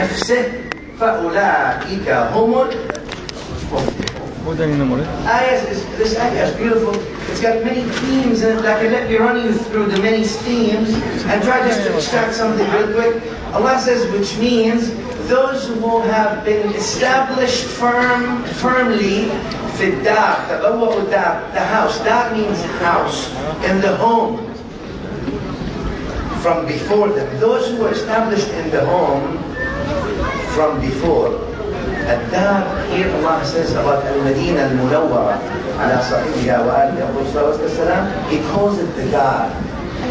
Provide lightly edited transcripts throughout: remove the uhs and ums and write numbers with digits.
نفسه فأولئك هم This ayah is beautiful. It's got many themes in it. I can let me run you through the many themes and try just to extract something real quick. Allah says, which means those who have been established firmly في الدار, تبوأوا الدار, the house. Dar means house, in the home. From before them. Those who were established in the home from before. الدار, here Allah says about Al-Madinah Al-Munawwara على صاحبها وآله الصلاة والسلام, He calls it the Dar.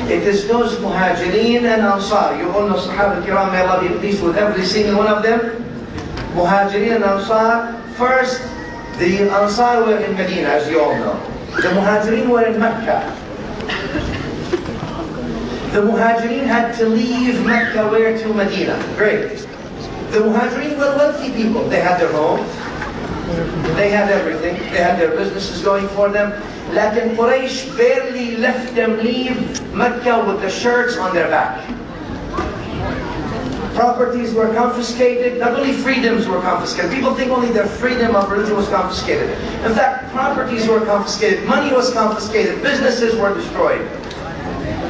It is those Muhajirin and Ansar. You all know Sahaba Kiram, may Allah be pleased with every single one of them. Muhajirin and Ansar. First, the Ansar were in Medina, as you all know. The Muhajirin were in Mecca. The Muhajirin had to leave Mecca where to Medina. Great. The Muhajirin were wealthy people. They had their homes. They had everything. They had their businesses going for them. Lakin Quraysh barely left them leave Mecca with the shirts on their back. Properties were confiscated. Not only freedoms were confiscated. People think only their freedom of religion was confiscated. In fact, properties were confiscated. Money was confiscated. Businesses were destroyed.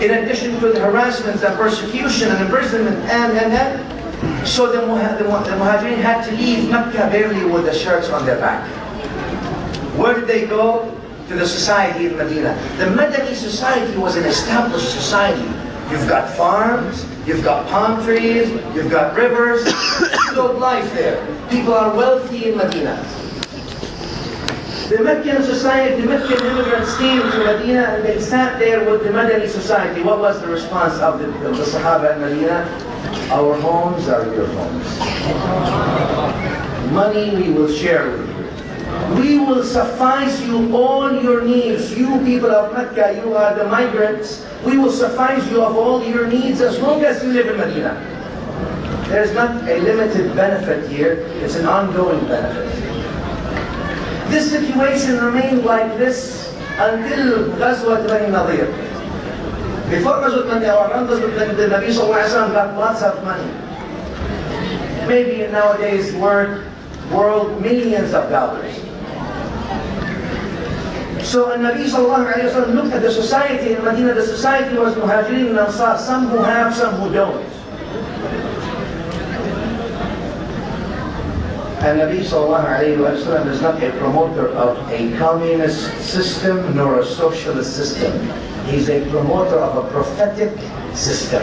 In addition to the harassment and persecution and imprisonment and so the Muhajirin had to leave Mecca barely with the shirts on their back. Where did they go? To the society in Medina. The Madani society was an established society. You've got farms, you've got palm trees, you've got rivers, good life there. People are wealthy in Medina. The Meccan society, the Meccan immigrants came to Medina and they sat there with the Madani society. What was the response of the Sahaba in Medina? Our homes are your homes. Money we will share with you. We will suffice you all your needs. You people of Mecca, you are the migrants. We will suffice you of all your needs as long as you live in Medina. There's not a limited benefit here. It's an ongoing benefit. This situation remained like this until Ghazwat Bani Nadir. Before Ghazwat Bani Nadir, the Nabi Sallallahu Alaihi Wasallam got lots of money. Maybe in nowadays world millions of dollars. So Nabi Sallallahu Alaihi Wasallam looked at the society in Medina. The society was Muhajirin and Ansar, some who have, some who don't. And Nabi Sallallahu Alaihi Wasallam is not a promoter of a communist system nor a socialist system. He's a promoter of a prophetic system.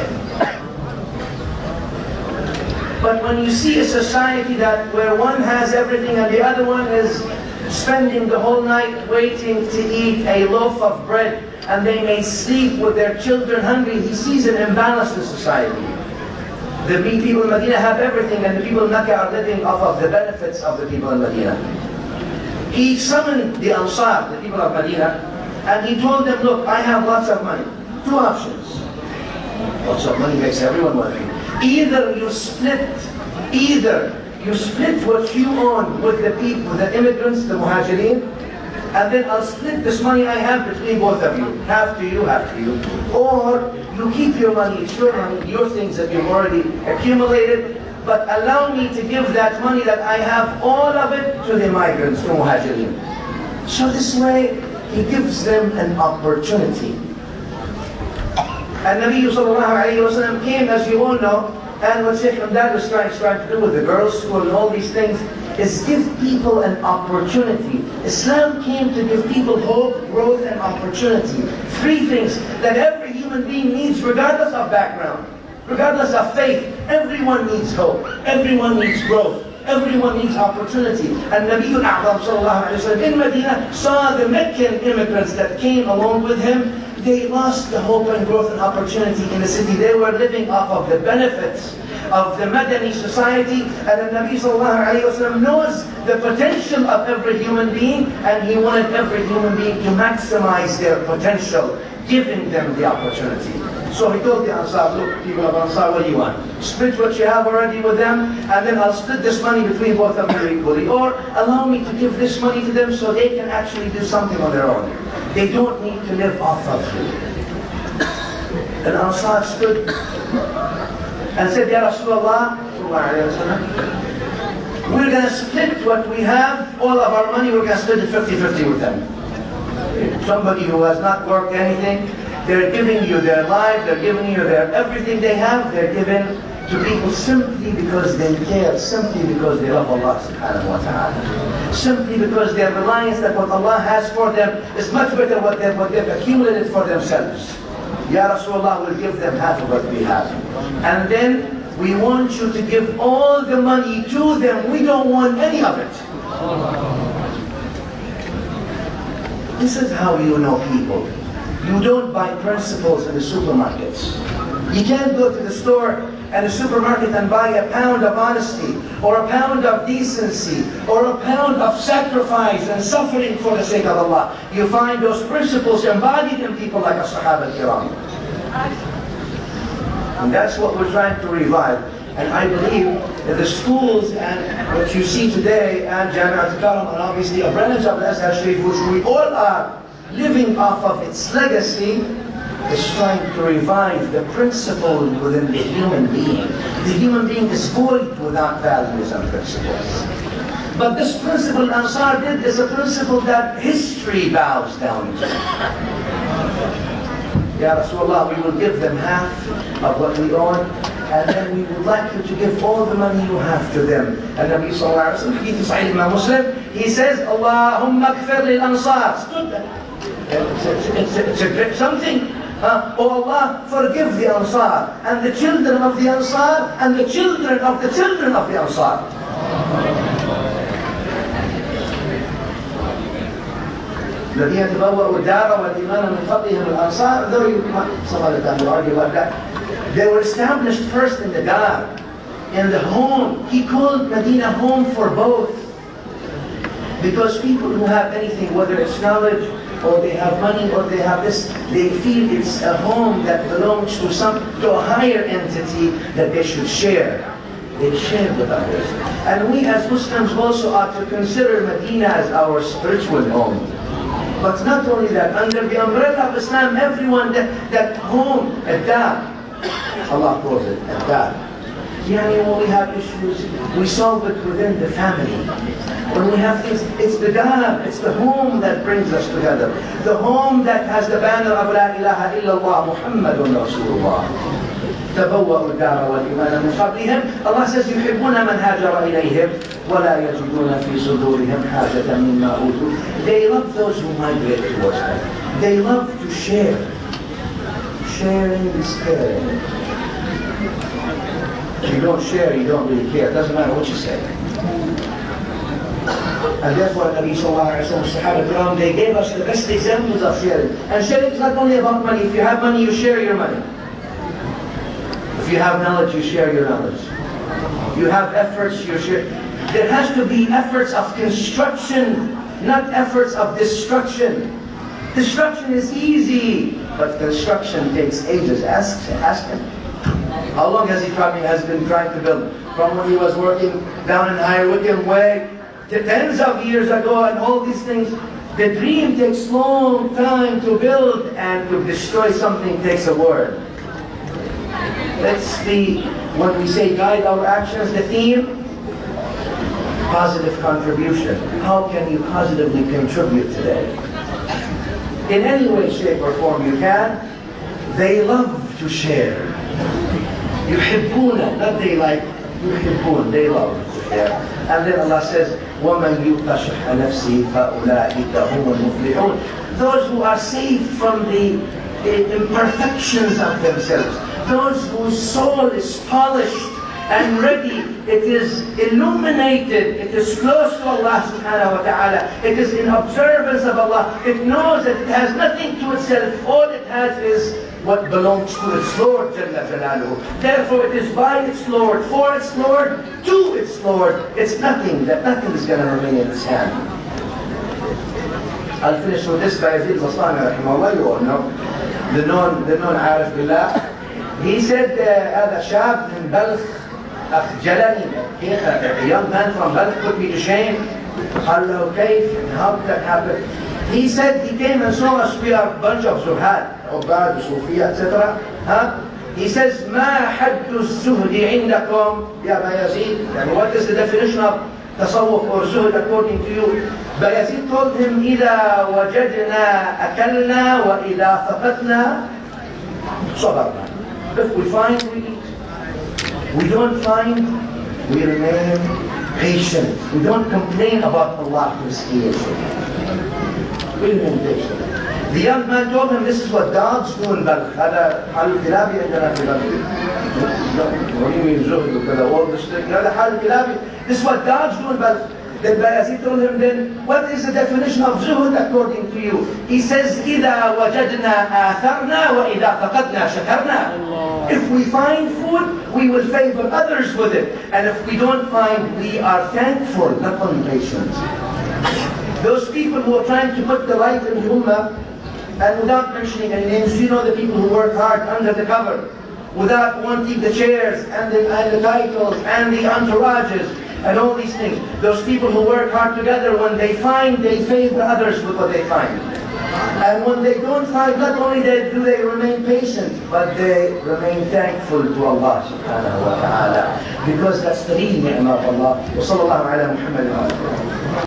But when you see a society where one has everything and the other one is spending the whole night waiting to eat a loaf of bread and they may sleep with their children hungry, he sees an imbalance in society. The people in Medina have everything and the people in Mecca are living off of the benefits of the people in Medina. He summoned the Ansar, the people of Medina, and he told them, look, I have lots of money. Two options. Lots of money makes everyone wealthy. Either you split what you own with the people, the immigrants, the Muhajirin, and then I'll split this money I have between both of you. Half to you, half to you. Or you keep your money, it's your money, your things that you've already accumulated, but allow me to give that money that I have, all of it, to the migrants, to Muhajirin. So this way, he gives them an opportunity. And Nabi Sallallahu Alaihi Wasallam came, as you all know, and what Sheikh Imdad was trying to do with the girls' school and all these things, is give people an opportunity. Islam came to give people hope, growth, and opportunity. Three things that every human being needs, regardless of background, regardless of faith. Everyone needs hope. Everyone needs growth. Everyone needs opportunity. And Nabiul A'zam Sallallahu Alaihi Wasallam in Medina saw the Meccan immigrants that came along with him. They lost the hope and growth and opportunity in the city. They were living off of the benefits of the Madani society, and the Nabi Sallallahu Alaihi Wasallam knows the potential of every human being, and he wanted every human being to maximize their potential, giving them the opportunity. So he told the Ansar, look, people of Ansar, what do you want? Split what you have already with them, and then I'll split this money between both of you equally. Or allow me to give this money to them so they can actually do something on their own. They don't need to live off of you. And Ansar stood and said, Ya Rasulullah, we're going to split what we have, all of our money, we're going to split it 50-50 with them. Somebody who has not worked anything, they're giving you their life, they're giving you their everything they have, they're given to people simply because they care, simply because they love Allah subhanahu wa ta'ala. Simply because their reliance that what Allah has for them is much better than what they've accumulated for themselves. Ya Rasulullah will give them half of what we have. And then we want you to give all the money to them. We don't want any of it. This is how you know people. You don't buy principles in the supermarkets. You can't go to the store and the supermarket and buy a pound of honesty, or a pound of decency, or a pound of sacrifice and suffering for the sake of Allah. You find those principles embodied in people like As-Sahaba al-Kiram. And that's what we're trying to revive. And I believe that the schools and what you see today, and Jamiat al-Karam, and obviously a branch of Al-Azhar Sharif, which we all are living off of its legacy, is trying to revive the principle within the human being. The human being is void without values and principles. But this principle Ansar did is a principle that history bows down to. Ya Rasulullah, we will give them half of what we own, and then we would like you to give all the money you have to them. And Nabi Sallallahu Alaihi Wasallam, Hadith Sahih Imam Muslim, he says, Allahumma kfir lil Ansar. It's a great something. Oh Allah, forgive the Ansar, and the children of the Ansar, and the children of the children of the Ansar. الذين تبوأوا الدار والإيمان من قبلهم الأنصار, though some other time will argue about that, they were established first in the dar, in the home. He called Medina home for both. Because people who have anything, whether it's knowledge, or they have money, or they have this, they feel it's a home that belongs to a higher entity that they should share. They share with others. And we as Muslims also ought to consider Medina as our spiritual home. But not only that, under the umbrella of Islam, everyone, that home, ad-dar, Allah calls it ad-dar. When we have issues, we solve it within the family. When we have things, it's the dar, it's the home that brings us together. The home that has the banner of La ilaha illallah, Muhammadun Rasulullah. تبوأوا الدار والإيمان من قبلهم. Allah says, يحبون من هاجر إليهم ولا يجدون في صدورهم حاجة مما أوتوا. They love those who migrate towards them. They love to share. Sharing is caring. If you don't share, you don't really care. It doesn't matter what you say. And therefore, Nabi Sallallahu Alaihi Wasallam, Sahaba Kiram, they gave us the best examples of sharing. And sharing is not only about money. If you have money, you share your money. If you have knowledge, you share your knowledge. You have efforts, you share. There has to be efforts of construction, not efforts of destruction. Destruction is easy, but construction takes ages. Ask him. How long has been trying to build? From when he was working down in Higher Wycombe Way, to tens of years ago, and all these things. The dream takes long time to build, and to destroy something takes a word. Let's be, when we say guide our actions, the theme, positive contribution. How can you positively contribute today? In any way, shape, or form you can. They love to share. يحبون, not they like, يحبون, they love to share. And then Allah says, وَمَنْ يُوقَ شُحَّ نَفْسِهِ فَأُولَٰئِكَ هُمُ الْمُفْلِحُونَ. Those who are saved from the imperfections of themselves. Those whose soul is polished and ready, it is illuminated, it is close to Allah subhanahu wa ta'ala, it is in observance of Allah, it knows that it has nothing to itself, all it has is what belongs to its Lord Jalla Jalaluhu. Therefore it is by its Lord, for its Lord, to its Lord. It's nothing, that nothing is going to remain in its hand. I'll finish with this by Yazid Bastami rahimahullah, you all know. The known Arif Billah. He said, هذا شاب من بلخ أخجلني. A young man from Balkh put me to shame. قال له كيف? How did that happen? He said he came and saw us. We are a bunch of Zuhad, Ubad, Sufiya, etc. He says, ما حد الزهد عندكم يا بايزيد. And what is the definition of tasawwuf or zuhd according to you? Bayazid told him, إذا وجدنا أكلنا وإذا فقدنا صبرنا. If we find, we eat. We don't find, we remain patient. We don't complain about Allah's creation. We remain patient. The young man told him, this is what dogs do in Balkh. هذا حال الكلاب عندنا في Balkh. What do you mean zuhd وكذا? All this thing. هذا حال الكلاب. This is what dogs do in Balkh. Then Bayazid told him, then what is the definition of zuhd according to you? He says, إذا وجدنا آثرنا وإذا فقدنا شكرنا. If we find food, we will favor others with it. And if we don't find, we are thankful, not only patient. Those people who are trying to put the light in the ummah, and without mentioning any names, you know the people who work hard under the cover, without wanting the chairs and the titles and the entourages and all these things. Those people who work hard together, when they find, they favor others with what they find. And when they don't find, not only do they remain patient, but they remain thankful to Allah subhanahu wa ta'ala. Because that's the real ni'mah of Allah. Wa sallallahu ala Muhammad wa